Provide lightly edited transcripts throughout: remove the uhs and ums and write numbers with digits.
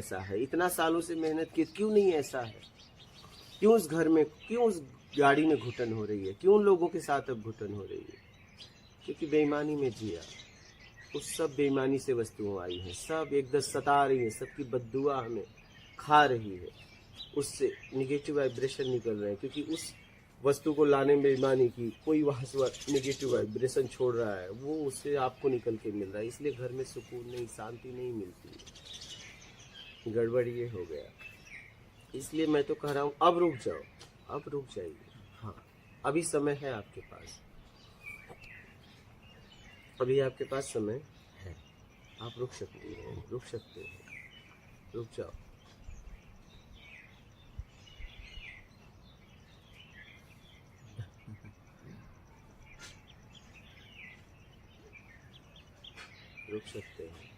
ऐसा है? इतना सालों से मेहनत की, क्यों नहीं ऐसा है? क्यों उस घर में, क्यों उस गाड़ी में घुटन हो रही है? क्यों लोगों के साथ अब घुटन हो रही है? क्योंकि बेईमानी में जिया। उस सब बेईमानी से वस्तुएं आई हैं, सब एकदम सता रही हैं, सबकी बद्दुआ हमें खा रही है। उससे निगेटिव वाइब्रेशन निकल रहे हैं, क्योंकि उस वस्तु को लाने में बेईमानी की, कोई वहां से निगेटिव वाइब्रेशन छोड़ रहा है, वो उससे आपको निकल के मिल रहा है। इसलिए घर में सुकून नहीं, शांति नहीं मिलती है। गड़बड़ ये हो गया। इसलिए मैं तो कह रहा हूँ अब रुक जाओ, अब रुक जाइए। हाँ, अभी समय है आपके पास, अभी आपके पास समय है, आप रुक सकते हैं, रुक सकते हैं, रुक जाओ। रुक सकते हैं।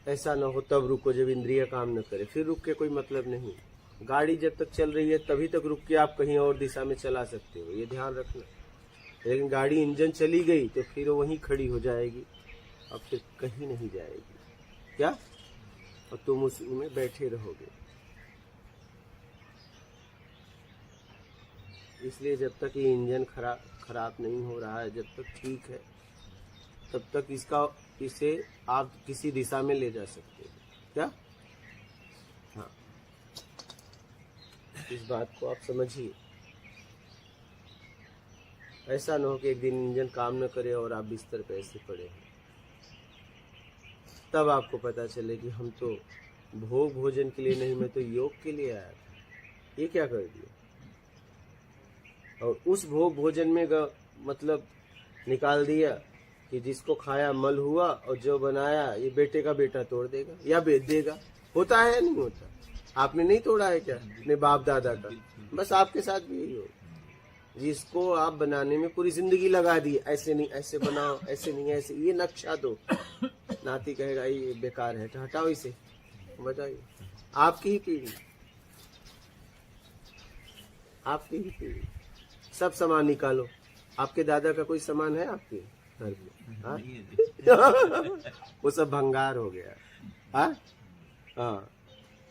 ऐसा ना हो तब रुको जब इंद्रिय काम न करे, फिर रुक के कोई मतलब नहीं। गाड़ी जब तक चल रही है तभी तक रुक के आप कहीं और दिशा में चला सकते हो, ये ध्यान रखना। लेकिन गाड़ी इंजन चली गई तो फिर वो वहीं खड़ी हो जाएगी, अब फिर कहीं नहीं जाएगी। क्या? और तुम उसमें बैठे रहोगे। इसलिए जब तक ये इंजन खराब नहीं हो रहा है, जब तक ठीक है, तब तक इसे आप किसी दिशा में ले जा सकते हो। क्या? हाँ, इस बात को आप समझिए। ऐसा न हो कि एक दिन इंजन काम न करे और आप बिस्तर पे ऐसे पड़े हैं, तब आपको पता चले कि हम तो भोग भोजन के लिए नहीं, मैं तो योग के लिए आया था, ये क्या कर दिया। और उस भोग भोजन में मतलब निकाल दिया कि जिसको खाया मल हुआ, और जो बनाया ये बेटे का बेटा तोड़ देगा या बेच देगा। होता है या नहीं होता? आपने नहीं तोड़ा है क्या अपने बाप दादा का? बस आपके साथ भी यही हो। जिसको आप बनाने में पूरी जिंदगी लगा दी, ऐसे नहीं ऐसे बनाओ, ऐसे नहीं ऐसे, ये नक्शा दो, नाती कहेगा ये बेकार है, तो हटाओ इसे। बताइए, आपकी ही पीढ़ी, आपकी ही पीढ़ी, सब सामान निकालो। आपके दादा का कोई सामान है आपके घर में? वो सब भंगार हो गया। हाँ,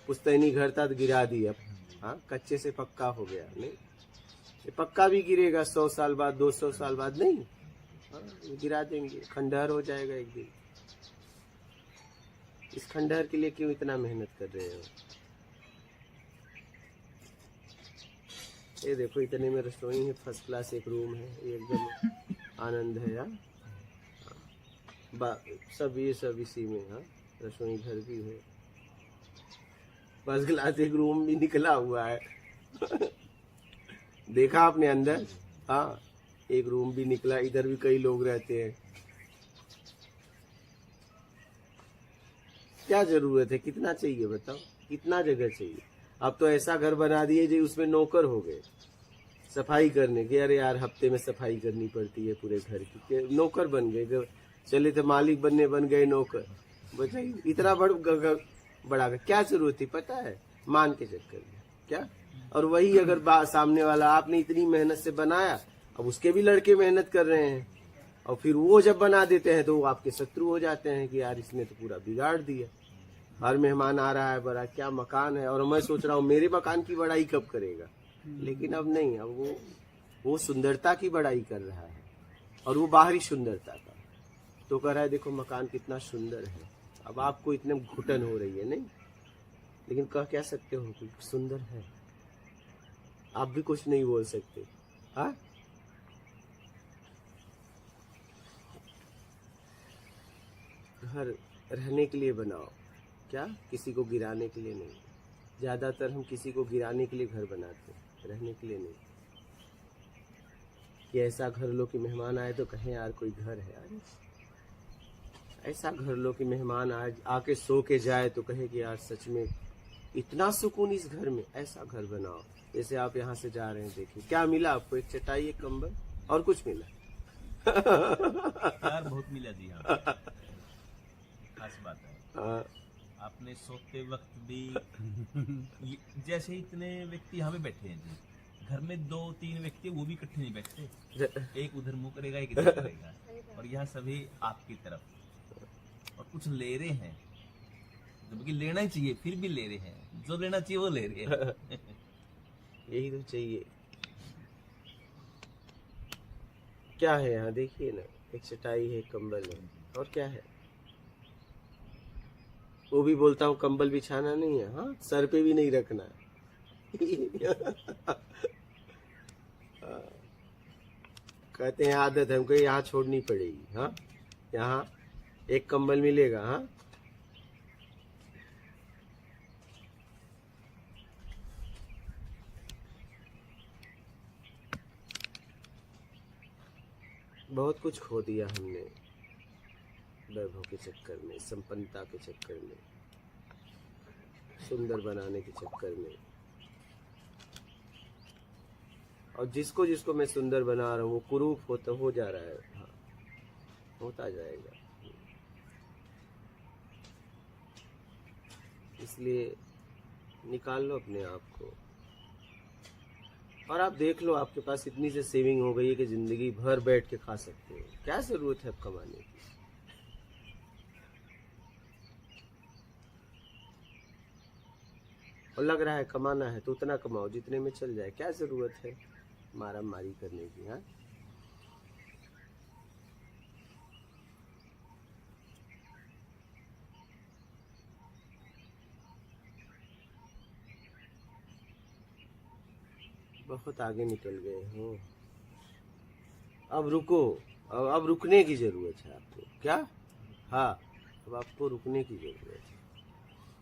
पुश्तैनी घर था तो गिरा दिया। हाँ, कच्चे से पक्का हो गया। नहीं, ये पक्का भी गिरेगा 100 साल बाद, 200 साल बाद नहीं। हाँ, गिरा देंगे, खंडहर हो जाएगा एक दिन। इस खंडहर के लिए क्यों इतना मेहनत कर रहे हो? ये देखो, इतने में रसोई है, फर्स्ट क्लास एक रूम है, एकदम आनंद है यार। सब ये सब इसी में। हाँ, रसोई घर भी है, फर्स्ट क्लास एक रूम भी निकला हुआ है। देखा आपने अंदर? हाँ, एक रूम भी निकला, इधर भी कई लोग रहते हैं। क्या जरूरत है? कितना चाहिए बताओ? कितना जगह चाहिए? अब तो ऐसा घर बना दिए जो उसमें नौकर हो गए सफाई करने के। अरे यार, हफ्ते में सफाई करनी पड़ती है पूरे घर की, नौकर बन गए। चले थे मालिक बनने, बन गए नौकर। बताइए, इतना बड़ा क्या जरूरत थी? पता है, मान के चक्कर में। क्या? और वही अगर सामने वाला आपने इतनी मेहनत से बनाया, अब उसके भी लड़के मेहनत कर रहे हैं, और फिर वो जब बना देते हैं तो वो आपके शत्रु हो जाते हैं कि यार इसने तो पूरा बिगाड़ दिया। हर मेहमान आ रहा है, बड़ा क्या मकान है, और मैं सोच रहा हूँ मेरे मकान की बड़ाई कब करेगा। लेकिन अब नहीं, अब वो सुंदरता की बड़ाई कर रहा है, और वो बाहरी सुंदरता का। तो कह रहा है देखो मकान कितना सुंदर है। अब आपको इतने घुटन हो रही है, नहीं, लेकिन कह क्या सकते हो कि सुंदर है, आप भी कुछ नहीं बोल सकते। हाँ, घर रहने के लिए बनाओ, क्या? किसी को गिराने के लिए नहीं। ज्यादातर हम किसी को गिराने के लिए घर बनाते हैं, रहने के लिए नहीं। कि ऐसा घर लो कि मेहमान आए तो कहें यार कोई घर है यार। ऐसा घर लो कि मेहमान आके सो के जाए तो कहे कि यार सच में इतना सुकून इस घर में। ऐसा घर बनाओ। जैसे आप यहाँ से जा रहे हैं, देखिए क्या मिला आपको? एक चटाई, एक कंबल, और कुछ मिला? यार बहुत मिला जी। हाँ, खास बात है। हाँ, आपने सोते वक्त भी जैसे इतने व्यक्ति यहाँ पे बैठे हैं जी, घर में 2-3 व्यक्ति वो भी इकट्ठे नहीं बैठते, एक उधर मुंह करेगा, एक इधर करेगा, और यहाँ सभी आपकी तरफ और कुछ ले रहे हैं, जबकि लेना ही चाहिए फिर भी ले रहे हैं, जो लेना चाहिए वो ले रहे हैं। यही तो चाहिए। क्या है यहाँ देखिए ना, एक चटाई है, कंबल है, और क्या है। वो भी बोलता हूँ कंबल बिछाना नहीं है, हाँ, सर पे भी नहीं रखना है। कहते हैं आदत है, हमको यहाँ छोड़नी पड़ेगी। हाँ, यहाँ एक कंबल मिलेगा। हाँ, बहुत कुछ खो दिया हमने वैभव के चक्कर में, संपन्नता के चक्कर में, सुंदर बनाने के चक्कर में। और जिसको जिसको मैं सुंदर बना रहा हूँ वो कुरूप होता हो जा रहा है। हाँ, होता जाएगा। इसलिए निकाल लो अपने आप को, और आप देख लो आपके पास इतनी से सेविंग हो गई है कि जिंदगी भर बैठ के खा सकते हो। क्या जरूरत है अब कमाने की। और लग रहा है कमाना है तो उतना कमाओ जितने में चल जाए। क्या जरूरत है मारा मारी करने की। हाँ, बहुत आगे निकल गए हो। अब रुको, अब रुकने की जरूरत है आपको। क्या? हाँ, अब आपको रुकने की जरूरत है।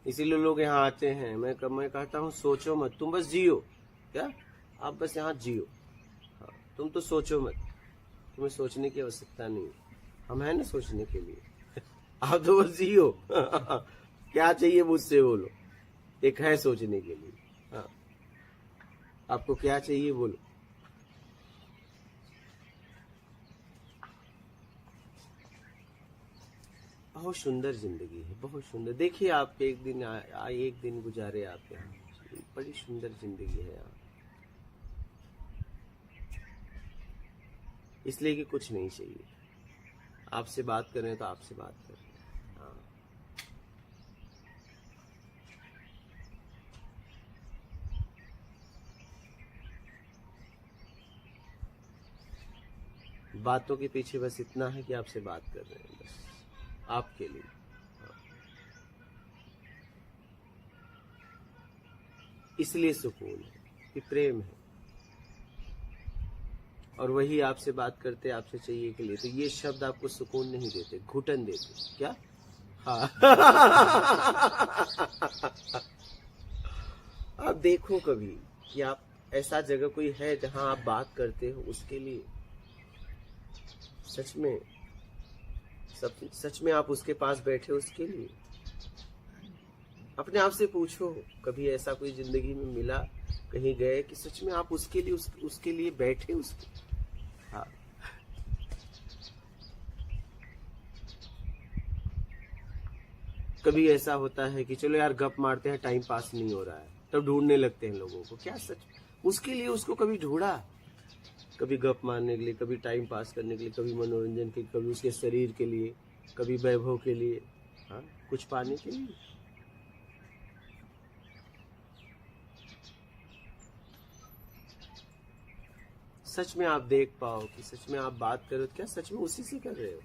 इसीलिए लोग यहाँ आते हैं। मैं कहता हूँ सोचो मत, तुम बस जियो। क्या? आप बस यहाँ जियो। हाँ, तुम तो सोचो मत, तुम्हें सोचने की आवश्यकता नहीं। हम हैं ना सोचने के लिए। आप तो बस जियो। क्या चाहिए मुझसे बोलो, एक है सोचने के लिए। हाँ, आपको क्या चाहिए बोलो। बहुत सुंदर जिंदगी है, बहुत सुंदर। देखिए आप एक दिन एक दिन गुजारे आप यहाँ, बड़ी सुंदर जिंदगी है यहाँ। इसलिए कि कुछ नहीं चाहिए। आपसे बात कर रहे हैं तो आपसे बात कर रहे हैं। हाँ, बातों के पीछे बस इतना है कि आपसे बात कर रहे हैं, बस आपके लिए। हाँ, इसलिए सुकून है कि प्रेम है, और वही आपसे बात करते आपसे चाहिए के लिए। तो ये शब्द आपको सुकून नहीं देते, घुटन देते। क्या? हाँ। आप देखो कभी कि आप ऐसा जगह कोई है जहां आप बात करते हो उसके लिए। सच में आप उसके पास बैठे हो उसके लिए। अपने आप से पूछो, कभी ऐसा कोई जिंदगी में मिला, कहीं गए कि सच में आप उसके लिए उसके लिए बैठे उसके। हाँ, कभी ऐसा होता है कि चलो यार गप मारते हैं, टाइम पास नहीं हो रहा है, तब ढूंढने लगते हैं लोगों को। क्या सच उसके लिए उसको कभी ढूंढा? कभी गप मारने के लिए, कभी टाइम पास करने के लिए, कभी मनोरंजन के लिए, कभी उसके शरीर के लिए, कभी वैभव के लिए। हाँ, कुछ पाने के लिए। सच में आप देख पाओ कि सच में आप बात करो तो क्या सच में उसी से कर रहे हो,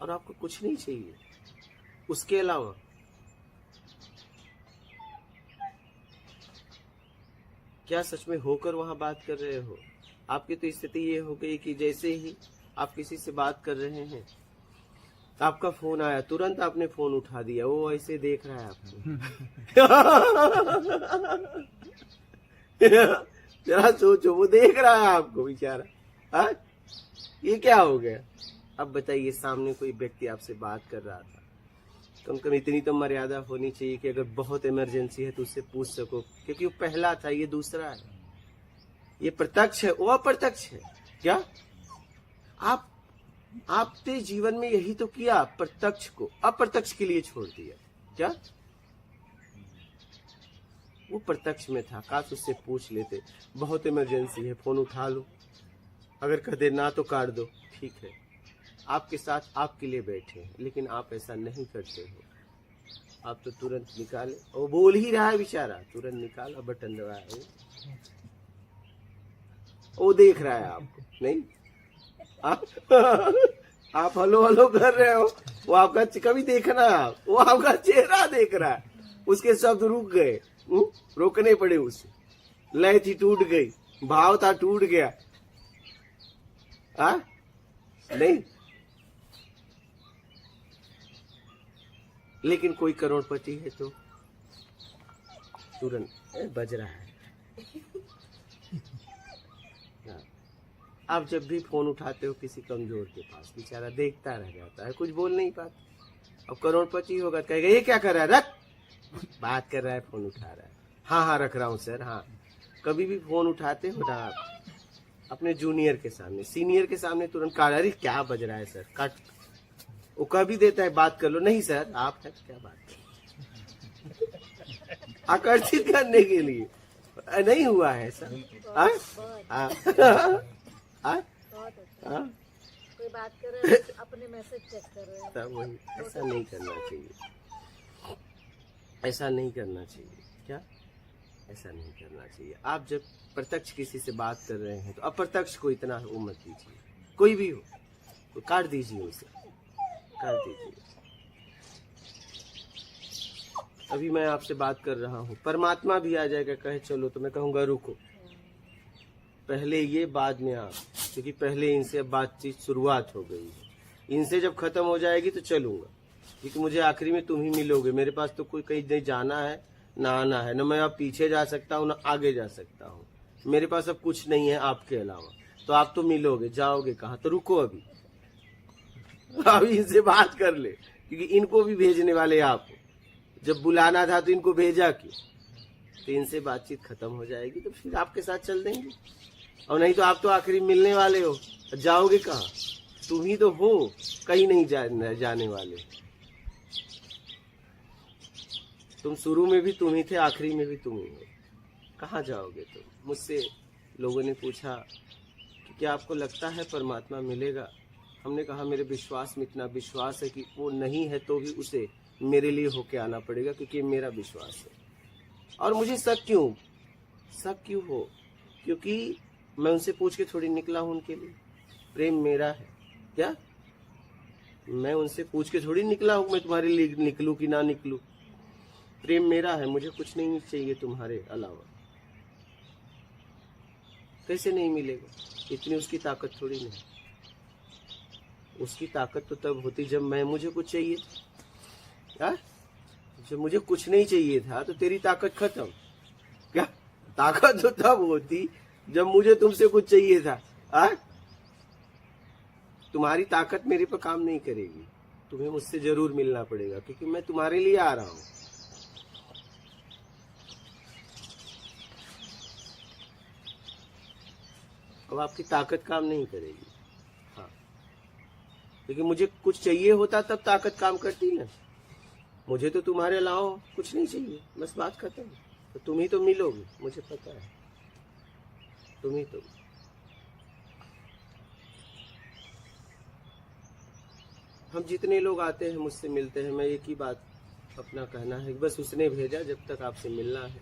और आपको कुछ नहीं चाहिए उसके अलावा। क्या सच में होकर वहां बात कर रहे हो? आपकी तो स्थिति ये हो गई कि जैसे ही आप किसी से बात कर रहे हैं, आपका फोन आया, तुरंत आपने फोन उठा दिया। वो ऐसे देख रहा है आपको। जरा सोचो, वो देख रहा है आपको बेचारा। हाँ, ये क्या हो गया? अब बताइए, सामने कोई व्यक्ति आपसे बात कर रहा था, कम कम इतनी तो मर्यादा होनी चाहिए कि अगर बहुत इमरजेंसी है तो उससे पूछ सको, क्योंकि वो पहला था, ये दूसरा है। ये प्रत्यक्ष है, वो अप्रत्यक्ष है। क्या आपने जीवन में यही तो किया, प्रत्यक्ष को अप्रत्यक्ष के लिए छोड़ दिया। क्या वो प्रत्यक्ष में था, काश उससे पूछ लेते, बहुत इमरजेंसी है, फोन उठा लो, अगर कह दे ना तो काट दो, ठीक है, आपके साथ आपके लिए बैठे हैं, लेकिन आप ऐसा नहीं करते हो। आप तो तुरंत निकाले, वो बोल ही रहा है बेचारा, तुरंत निकाला, बटन दबाया, वो देख रहा है आपको, नहीं आप हलो हलो कर रहे हो, वो आपका कभी देखना, वो आपका चेहरा देख रहा है, उसके शब्द रुक गए, रोकने पड़े उसे, लय थी टूट गई, भाव था टूट गया, नहीं। लेकिन कोई करोड़पति है तो तुरंत बज रहा है। आप जब भी फोन उठाते हो किसी कमजोर के पास, बेचारा देखता रह जाता है, कुछ बोल नहीं पाता। अब करोड़पति होगा, कहेगा ये क्या कर रहा है, रख, बात कर रहा है, फोन उठा रहा है, हाँ रख रहा हूँ सर, हाँ। कभी भी फोन उठाते हो ना आप अपने जूनियर के सामने, सीनियर के सामने तुरंत काट, अरे क्या बज रहा है सर, काट। वो कभी देता है, बात कर लो, नहीं सर आप है क्या बात, आकर्षित करने के लिए। नहीं हुआ है सर, कोई बात कर रहे हैं, अपने मैसेज चेक कर रहे हैं, तब वही, ऐसा नहीं करना चाहिए, ऐसा नहीं करना चाहिए, क्या ऐसा नहीं करना चाहिए। आप जब प्रत्यक्ष किसी से बात कर रहे हैं तो अप्रत्यक्ष को इतना वो मत दीजिए, कोई भी हो तो काट दीजिए उसे, काट दीजिए। अभी मैं आपसे बात कर रहा हूँ, परमात्मा भी आ जाएगा, कहे चलो, तो मैं कहूँगा रुको, पहले ये बाद में आप, क्योंकि पहले इनसे बातचीत शुरुआत हो गई है, इनसे जब खत्म हो जाएगी तो चलूंगा, क्योंकि मुझे आखिरी में तुम ही मिलोगे, मेरे पास तो कोई कहीं नहीं जाना है ना आना है, न मैं अब पीछे जा सकता हूँ ना आगे जा सकता हूँ, मेरे पास अब कुछ नहीं है आपके अलावा, तो आप तो मिलोगे, जाओगे कहाँ, तो रुको अभी इनसे बात कर ले, क्योंकि इनको भी भेजने वाले आप हो, जब बुलाना था तो इनको भेजा क्यों, तो इनसे बातचीत खत्म हो जाएगी तो फिर आपके साथ चल देंगे, और नहीं तो आप तो आखिरी मिलने वाले हो, जाओगे कहाँ, तुम ही तो हो, कहीं नहीं जाने वाले, तुम शुरू में भी तुम ही थे, आखिरी में भी तुम ही हो, कहाँ जाओगे तुम। मुझसे लोगों ने पूछा कि क्या आपको लगता है परमात्मा मिलेगा, हमने कहा मेरे विश्वास में इतना विश्वास है कि वो नहीं है तो भी उसे मेरे लिए होके आना पड़ेगा, क्योंकि मेरा विश्वास है। और मुझे शक क्यों हो, क्योंकि मैं उनसे पूछ के थोड़ी निकला हूं, उनके लिए प्रेम मेरा है क्या, मैं उनसे पूछ के थोड़ी निकला हूं मैं तुम्हारे लिए निकलूं कि ना निकलूं, प्रेम मेरा है, मुझे कुछ नहीं चाहिए तुम्हारे अलावा। कैसे नहीं मिलेगा, इतनी उसकी ताकत थोड़ी नहीं, उसकी ताकत तो तब होती जब मुझे कुछ चाहिए था, जब मुझे कुछ नहीं चाहिए था तो तेरी ताकत खत्म, क्या ताकत तो तब होती जब मुझे तुमसे कुछ चाहिए था। तुम्हारी ताकत मेरे पर काम नहीं करेगी, तुम्हें मुझसे जरूर मिलना पड़ेगा, क्योंकि मैं तुम्हारे लिए आ रहा हूं। अब आपकी ताकत काम नहीं करेगी, हाँ, लेकिन मुझे कुछ चाहिए होता तब ताकत काम करती है, मुझे तो तुम्हारे अलावा कुछ नहीं चाहिए, बस बात खत्म। तो तुम ही तो मिलोगे, मुझे पता है, तुम ही तो। हम जितने लोग आते हैं मुझसे मिलते हैं, मैं एक ही बात अपना कहना है, बस उसने भेजा जब तक आपसे मिलना है,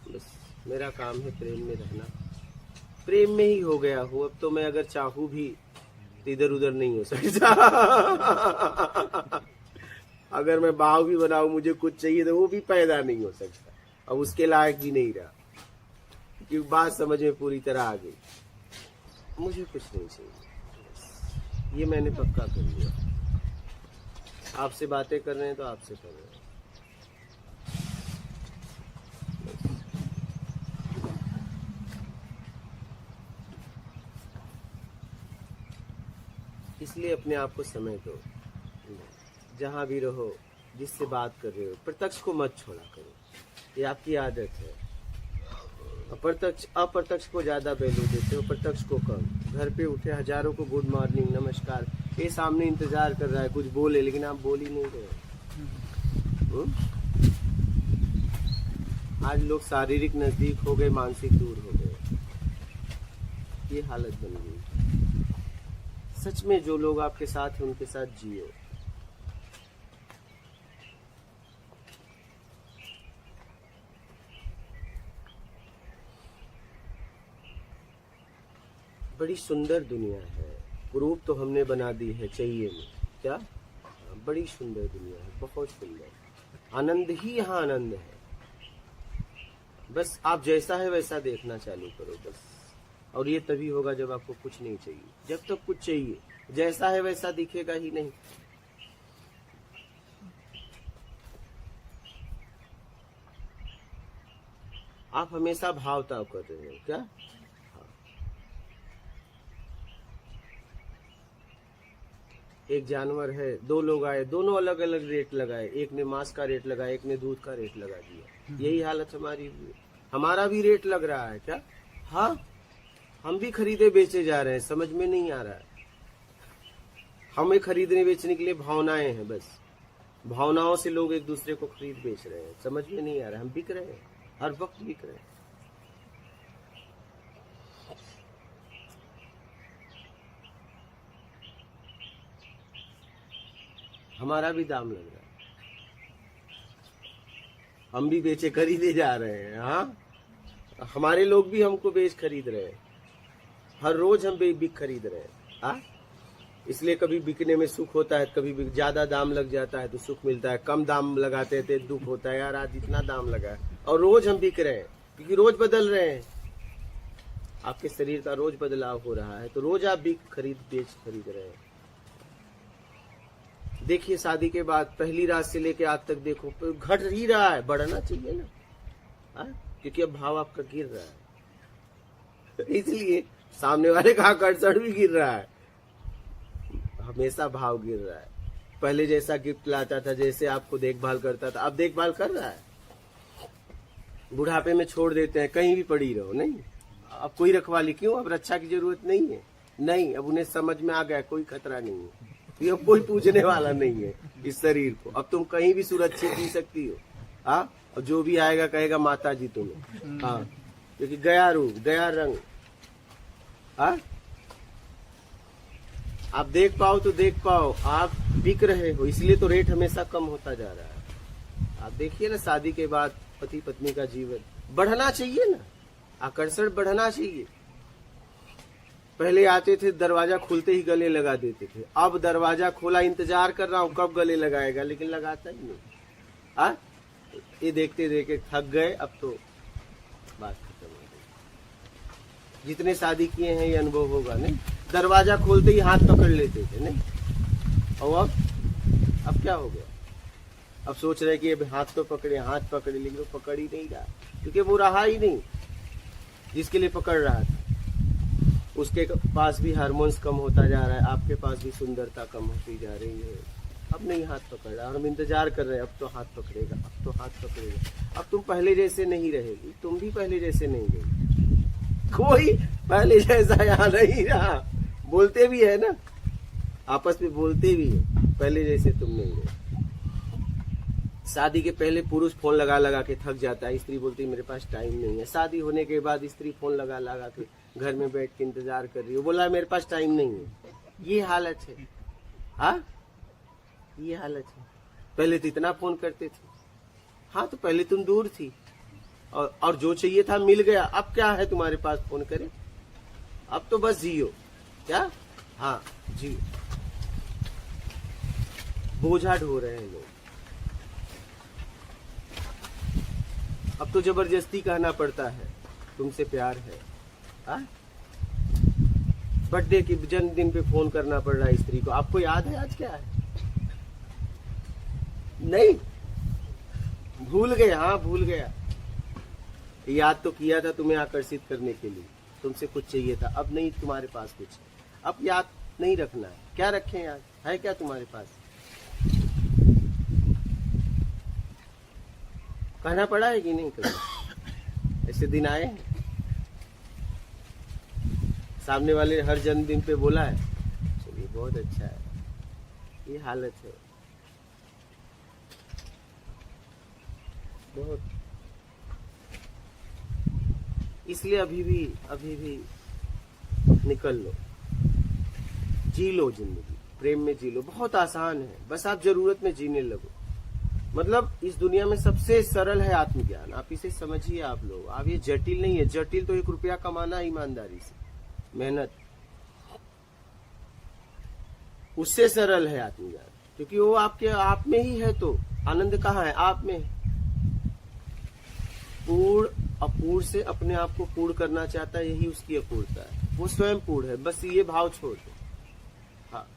बस मेरा काम है प्रेम में रहना, प्रेम में ही हो गया हूँ। अब तो मैं अगर चाहूँ भी तो इधर उधर नहीं हो सकता। अगर मैं भाव भी बनाऊं मुझे कुछ चाहिए तो वो भी पैदा नहीं हो सकता, अब उसके लायक भी नहीं रहा, क्योंकि बात समझ में पूरी तरह आ गई, मुझे कुछ नहीं चाहिए, ये मैंने पक्का कर लिया। आपसे बातें कर रहे हैं तो आपसे कर रहे हैं, इसलिए अपने आप को समय दो, जहां भी रहो, जिससे बात कर रहे हो, प्रत्यक्ष को मत छोड़ा करो, ये आपकी आदत है। अप्रत्यक्ष को ज्यादा वैल्यू देते हो, प्रत्यक्ष को कम। घर पे उठे हजारों को गुड मॉर्निंग नमस्कार, ये सामने इंतजार कर रहा है कुछ बोले, लेकिन आप बोल ही नहीं रहे। आज लोग शारीरिक नजदीक हो गए, मानसिक दूर हो गए। ये हालत बन गई। सच में जो लोग आपके साथ हैं उनके साथ जियो। बड़ी सुंदर दुनिया है। ग्रुप तो हमने बना दी है चाहिए में, क्या बड़ी सुंदर दुनिया है, बहुत सुंदर। आनंद ही यहाँ आनंद है। बस आप जैसा है वैसा देखना चालू करो बस। और ये तभी होगा जब आपको कुछ नहीं चाहिए। जब तक कुछ चाहिए, जैसा है वैसा दिखेगा ही नहीं। आप हमेशा भाव ताव कर रहे हो क्या? एक जानवर है, दो लोग आए, दोनों अलग अलग रेट लगाए। एक ने मांस का रेट लगाया, एक ने दूध का रेट लगा दिया। यही हालत हमारी हुई है। हमारा भी रेट लग रहा है क्या? हाँ, हम भी खरीदे बेचे जा रहे हैं, समझ में नहीं आ रहा है। हमें खरीदने बेचने के लिए भावनाएं हैं, बस भावनाओं से लोग एक दूसरे को खरीद बेच रहे हैं, समझ में नहीं आ रहा है। हम बिक रहे हैं, हर वक्त बिक रहे हैं। हमारा भी दाम लग रहा है, हम भी बेचे खरीदे जा रहे हैं। हाँ, हमारे लोग भी हमको बेच खरीद रहे हैं, हर रोज हम बिक खरीद रहे हैं। हाँ, इसलिए कभी बिकने में सुख होता है, कभी ज्यादा दाम लग जाता है तो सुख मिलता है। कम दाम लगाते थे दुख होता है, यार आज इतना दाम लगा है। और रोज हम बिक रहे हैं क्योंकि रोज बदल रहे हैं। आपके शरीर का रोज बदलाव हो रहा है तो रोज आप बिक खरीद रहे हैं। देखिए शादी के बाद पहली रात से लेके आज तक देखो घट ही रहा है, बढ़ना चाहिए ना। हाँ? क्योंकि अब भाव आपका गिर रहा है, इसलिए सामने वाले का आकर्षण भी गिर रहा है। हमेशा भाव गिर रहा है। पहले जैसा गिफ्ट लाता था, जैसे आपको देखभाल करता था, अब देखभाल कर रहा है। बुढ़ापे में छोड़ देते हैं, कहीं भी पड़ी रहो, नहीं अब कोई रखवाली क्यों, अब रक्षा की जरूरत नहीं है। नहीं, अब उन्हें समझ में आ गया कोई खतरा नहीं है, ये कोई पूछने वाला नहीं है इस शरीर को। अब तुम कहीं भी सुरक्षित जी सकती हो। हाँ, और जो भी आएगा कहेगा माता जी तुम्हें। हाँ, क्योंकि गया रूप गया रंग। हाँ, आप देख पाओ तो देख पाओ, आप बिक रहे हो, इसलिए तो रेट हमेशा कम होता जा रहा है। आप देखिए ना, शादी के बाद पति पत्नी का जीवन बढ़ना चाहिए ना, आकर्षण बढ़ना चाहिए। पहले आते थे दरवाजा खुलते ही गले लगा देते थे, अब दरवाजा खोला इंतजार कर रहा हूं कब गले लगाएगा, लेकिन लगाता ही नहीं। हाँ, ये देखते देखते थक गए, अब तो बात खत्म हो गई। जितने शादी किए हैं ये अनुभव होगा, नहीं दरवाजा खोलते ही हाथ पकड़ लेते थे, नहीं। और अब क्या हो गया, अब सोच रहे कि अब हाथ तो पकड़े, हाथ पकड़े, लेकिन वो पकड़ ही नहीं रहा, क्योंकि वो रहा ही नहीं जिसके लिए पकड़ रहा था। उसके पास भी हार्मोन्स कम होता जा रहा है, आपके पास भी सुंदरता कम होती जा रही है। अब नहीं हाथ पकड़ रहा, हम इंतजार कर रहे हैं, अब तो हाथ पकड़ेगा, अब तो हाथ पकड़ेगा। अब तुम पहले जैसे नहीं रहेगी, तुम भी पहले जैसे नहीं रहोगी, कोई पहले जैसा यहाँ नहीं रहा। बोलते भी है ना, आपस में बोलते भी है, पहले जैसे तुम नहीं रहे। शादी के पहले पुरुष फोन लगा लगा के थक जाता है, स्त्री बोलती है मेरे पास टाइम नहीं है। शादी होने के बाद स्त्री फोन लगा लगा के घर में बैठ के इंतजार कर रही है, बोला मेरे पास टाइम नहीं है। ये हालत है। हाँ, ये हालत है। पहले तो इतना फोन करते थे। हाँ, तो पहले तुम दूर थी और जो चाहिए था मिल गया। अब क्या है तुम्हारे पास फोन करे, अब तो बस जियो। क्या? हाँ, जियो। बोझा ढो रहे हैं लोग। अब तो जबरदस्ती कहना पड़ता है तुमसे प्यार है। बर्थडे की जन्मदिन पे फोन करना पड़ रहा है स्त्री को, आपको याद है आज क्या है? नहीं, भूल गए। हाँ, भूल गया। याद तो किया था तुम्हें आकर्षित करने के लिए, तुमसे कुछ चाहिए था, अब नहीं तुम्हारे पास कुछ है, अब याद नहीं रखना है। क्या रखें याद, है क्या तुम्हारे पास? कहना पड़ा है कि नहीं कभी? ऐसे दिन आए हैं? सामने वाले हर जन्मदिन पे बोला है? चलिए, बहुत अच्छा है। ये हालत है बहुत। इसलिए अभी भी निकल लो, जी लो जिंदगी, प्रेम में जी लो। बहुत आसान है, बस आप जरूरत में जीने लगो। मतलब इस दुनिया में सबसे सरल है आत्मज्ञान, आप इसे समझिए आप लोग। आप ये जटिल नहीं है, जटिल तो 1 रुपया कमाना ईमानदारी से, मेहनत, उससे सरल है आत्मज्ञान, क्योंकि वो आपके आप में ही है। तो आनंद कहाँ है? आप में। पूर्ण अपूर्ण से अपने आप को पूर्ण करना चाहता है, यही उसकी अपूर्णता है। वो स्वयं पूर्ण है, बस ये भाव छोड़ दो। हाँ,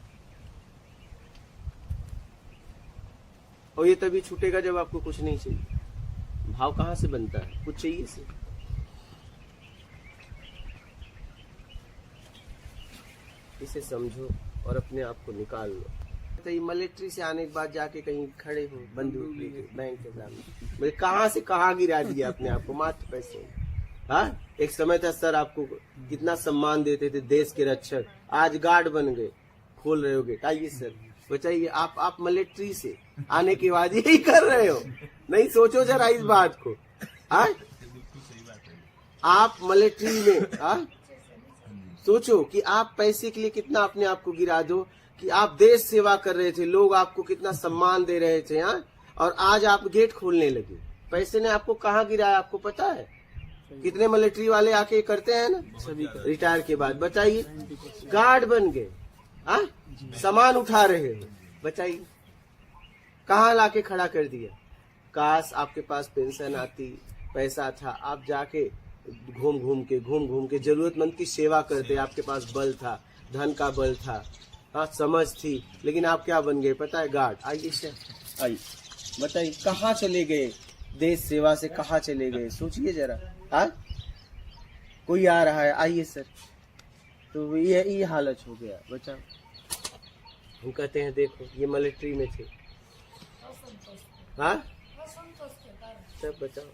और ये तभी छूटेगा जब आपको कुछ नहीं चाहिए। भाव कहाँ से बनता है? कुछ चाहिए से। इसे समझो और अपने आप को निकाल लो। तो ये मिलिट्री से आने के बाद जाके कहीं खड़े हो बंदूक लेके बैंक के सामने, मुझे कहाँ से कहाँ गिरा दिया अपने आप को, मात्र पैसे। हाँ, एक समय था सर आपको कितना सम्मान देते थे, देश के रक्षक, आज गार्ड बन गए, खोल रहे हो गेट। आइए सर, बताइए आप मिलिट्री से आने के बाद यही कर रहे हो? नहीं सोचो जरा इस बात को। हाँ, आप मिलिट्री में, हाँ, सोचो कि आप पैसे के लिए कितना अपने आप को गिरा दो, कि आप देश सेवा कर रहे थे, लोग आपको कितना सम्मान दे रहे थे, हाँ, और आज आप गेट खोलने लगे। पैसे ने आपको कहाँ गिराया आपको पता है? कितने मिलिट्री वाले आके करते हैं ना सभी रिटायर के बाद, बताइए, गार्ड बन गए, हाँ, सामान उठा रहे हो, बताइए कहाँ लाके खड़ा कर दिया। काश आपके पास पेंशन आती, पैसा था, आप जाके घूम घूम के जरूरतमंद की सेवा करते। आपके पास बल था, धन का बल था, हाँ, समझ थी, लेकिन आप क्या बन गए पता है? गार्ड। आइए सर, आइए, बताइए कहाँ चले गए? देश सेवा से कहाँ चले गए? सोचिए जरा। हाँ, कोई आ रहा है, आइए सर, तो ये हालत हो गया। बचाओ, हम कहते हैं देखो ये मिलिट्री में थे, हाँ, सब बचाओ।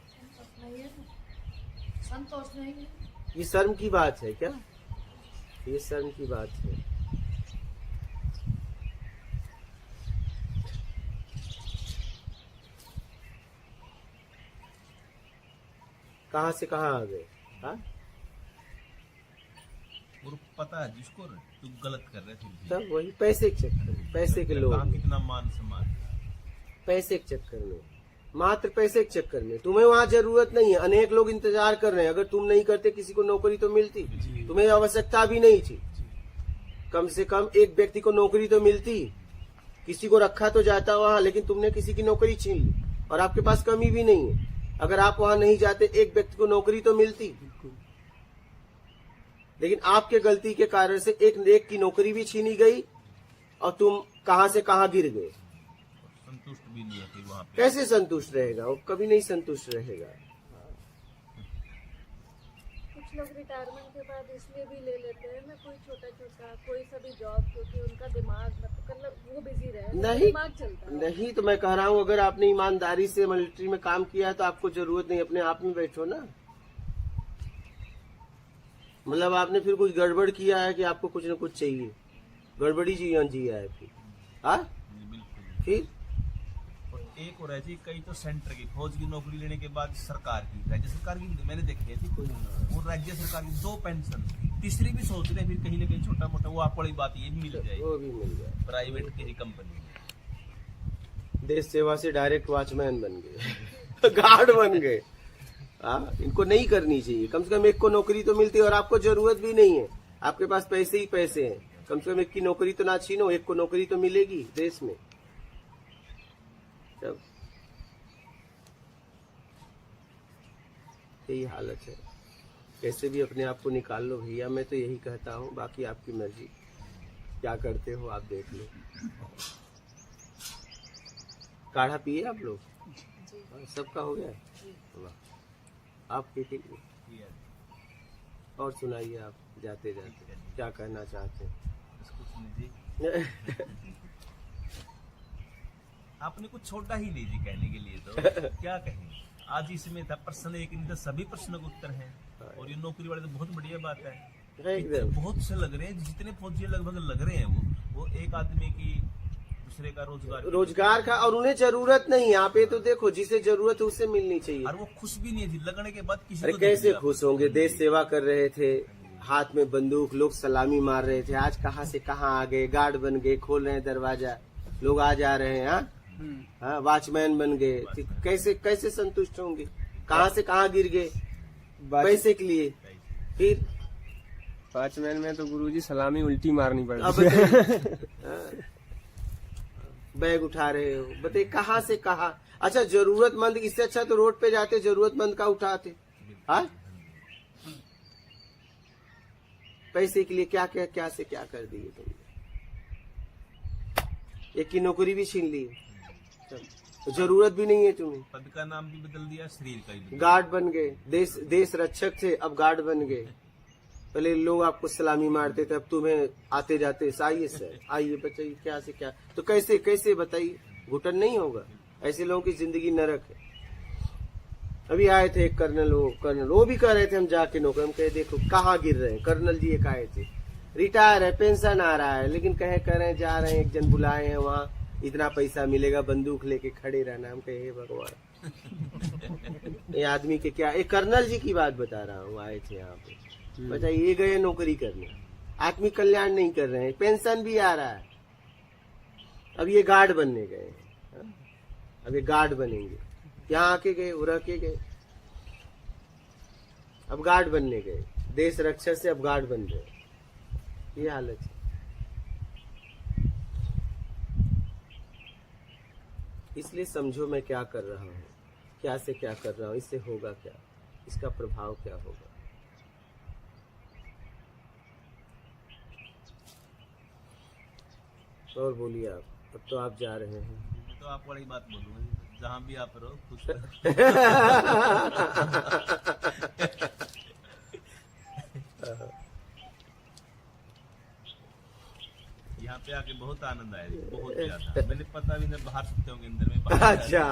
संतोष नहीं है। ये शर्म की बात है क्या? ये शर्म की बात है। कहाँ से कहाँ आ गए? हाँ, और पता है जिसको तू गलत कर रहे थे, सब वही पैसे के चक्कर में, पैसे के लोग, कितना मान सम्मान, पैसे के चक्कर में, मात्र पैसे के चक्कर में। तुम्हें वहाँ जरूरत नहीं है, अनेक लोग इंतजार कर रहे हैं। अगर तुम नहीं करते किसी को नौकरी तो मिलती, तुम्हें आवश्यकता भी नहीं थी। कम से कम एक व्यक्ति को नौकरी तो मिलती, किसी को रखा तो जाता वहाँ, लेकिन तुमने किसी की नौकरी छीन ली, और आपके पास कमी भी नहीं है। अगर आप वहाँ नहीं जाते, एक व्यक्ति को नौकरी तो मिलती, लेकिन आपके गलती के कारण से एक की नौकरी भी छीनी गई, और तुम कहाँ से कहाँ गिर गए। संतुष्ट भी नहीं है फिर वहाँ पे। कैसे संतुष्ट रहेगा वो? कभी नहीं संतुष्ट रहेगा। कुछ लोग रिटायरमेंट के बाद इसलिए भी ले लेते हैं ना, कोई छोटा कोई सा भी जॉब, क्योंकि उनका दिमाग मतलब वो बिजी रहे, नहीं, दिमाग चलता है। नहीं तो मैं कह रहा हूँ, अगर आपने ईमानदारी से मिलिट्री में काम किया है तो आपको जरूरत नहीं, अपने आप में बैठो ना। मतलब आपने फिर कुछ गड़बड़ किया है कि आपको कुछ न कुछ चाहिए, गड़बड़ी जीवन जिया है फिर। हाँ, बिल्कुल। फिर और एक और ऐसी कई तो सेंटर की फौज की नौकरी लेने के बाद सरकार की, राज्य सरकार की मैंने देखी थी, वो राज्य सरकार की 2 पेंशन, तीसरी भी सोच रहे हैं फिर कहीं ना कहीं छोटा मोटा, वो आप बड़ी बात ये भी मिल जाए, वो भी मिल जाए। प्राइवेट किसी कंपनी में। देश सेवा से डायरेक्ट वॉचमैन बन गए, गार्ड बन गए। हाँ, इनको नहीं करनी चाहिए। कम से कम एक को नौकरी तो मिलती है, और आपको जरूरत भी नहीं है, आपके पास पैसे ही पैसे हैं। कम से कम एक की नौकरी तो ना छीनो, एक को नौकरी तो मिलेगी देश में। तब यही हालत है। कैसे भी अपने आप को निकाल लो भैया, मैं तो यही कहता हूँ। बाकी आपकी मर्जी, क्या करते हो आप देख लो। काढ़ा पिए आप लोग? सबका हो गया? वाह, आप पीते? और सुनाइए आप जाते जाते क्या कहना चाहते हैं? आपने कुछ छोटा ही लीजिए कहने के लिए, तो क्या कहें। आज इसमें था प्रश्न एक, नहीं तो सभी प्रश्नों के उत्तर हैं, और ये नौकरी वाले तो बहुत बढ़िया बात है। एकदम बहुत से लग रहे हैं, जितने फौजी लगभग लग रहे हैं वो एक आदमी की दूसरे का रोजगार का, और उन्हें जरूरत नहीं। यहाँ पे तो देखो जिसे जरूरत है उससे मिलनी चाहिए। और वो खुश भी नहीं थी लगने के बाद किसी अरे को कैसे दिख गया। खुश होंगे, देश सेवा कर रहे थे, हाथ में बंदूक, लोग सलामी मार रहे थे, आज कहाँ से कहाँ आ गए, गार्ड बन गए, खोल रहे हैं दरवाजा, लोग आ जा रहे हैं, हाँ वॉचमैन बन गए, कैसे कैसे संतुष्ट होंगे, कहाँ से कहाँ गिर गए पैसे के लिए। फिर वॉचमैन में तो गुरुजी सलामी उल्टी मारनी अब पड़ती है। बताइए, बैग उठा रहे हो, बताइए कहाँ से कहाँ। अच्छा जरूरतमंद, इससे अच्छा तो रोड पे जाते जरूरतमंद का उठाते। हाँ पैसे के लिए क्या क्या क्या से क्या कर दिए तुमने। एक की नौकरी भी छीन ली, तो जरूरत भी नहीं है तुम्हें। पद का नाम भी बदल दिया, शरीर का ही बदल गार्ड बन गए, देश रक्षक थे अब गार्ड बन गए। पहले लोग आपको सलामी मारते थे, अब तुम्हें आते जाते आइए सर आइए बताइए क्या से क्या। तो कैसे कैसे बताइए, घुटन नहीं होगा। ऐसे लोगों की जिंदगी नरक है। अभी आए थे एक कर्नल, वो भी कह रहे थे हम जाके नौकरी, हम कहे देखो कहाँ गिर रहे हैं। कर्नल जी एक आए थे, रिटायर है, पेंशन आ रहा है, लेकिन कह रहे हैं जा रहे हैं, एक जन बुलाए हैं वहाँ, इतना पैसा मिलेगा, बंदूक लेके खड़े रहना। हम कहे हे भगवान, ये आदमी के क्या। एक कर्नल जी की बात बता रहा हूँ, आए थे यहाँ पे, बताइए ये गए नौकरी करने, आत्मिक कल्याण नहीं कर रहे हैं, पेंशन भी आ रहा है, अब ये गार्ड बनने गए, अब ये गार्ड बनेंगे, यहाँ आके गए, उड़ के गए, अब गार्ड बनने गए, देश रक्षक से अब गार्ड बन गए, ये हालत है। इसलिए समझो मैं क्या कर रहा हूँ, क्या से क्या कर रहा हूँ, इससे होगा क्या, इसका प्रभाव क्या होगा। और बोलिए आप, अब तो आप जा रहे हैं। मैं तो आप बड़ी बात बोलूंगा, जहाँ भी आप रहो खुश रहो। यहाँ पे आके बहुत आनंद आया, बहुत ज्यादा। मैंने पता भी नहीं बाहर सकते होंगे अंदर में, बाहर अच्छा।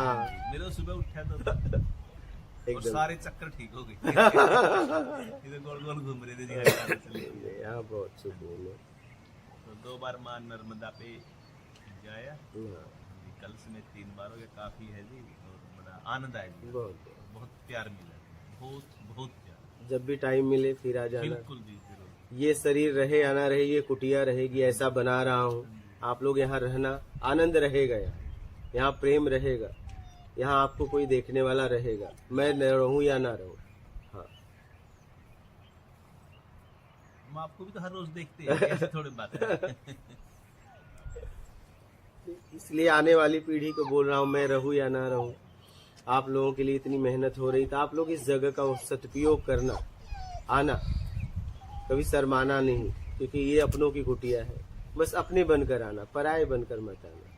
मेरे तो सुबह उठा तो और एकदम सारे चक्कर ठीक हो गए। इधर गोल गोल घूम रहे थे जी। यहाँ बहुत सुकून है। तो 2 बार मां नर्मदा पे जाया, कल से मैं 3 बार हो गया, काफी है जी, और बड़ा आनंद आया जी, बहुत बहुत प्यार मिला, बहुत बहुत प्यार। जब भी टाइम मिले फिर आ जाना। बिल्कुल जी जरूर। ये शरीर रहे या ना रहे, ये कुटिया रहेगी, ऐसा बना रहा हूँ। आप लोग यहाँ रहना, आनंद रहेगा, यहाँ प्रेम रहेगा, यहाँ आपको कोई देखने वाला रहेगा, मैं न रहूं या ना रहूं। हाँ हम आपको भी तो हर रोज देखते हैं, ऐसे थोड़ी बात है। इसलिए आने वाली पीढ़ी को बोल रहा हूँ, मैं रहूं या ना रहूं, आप लोगों के लिए इतनी मेहनत हो रही, तो आप लोग इस जगह का सदुपयोग करना, आना, कभी शर्माना नहीं, क्योंकि ये अपनों की कुटिया है। बस अपने बनकर आना, पराये बनकर मत आना।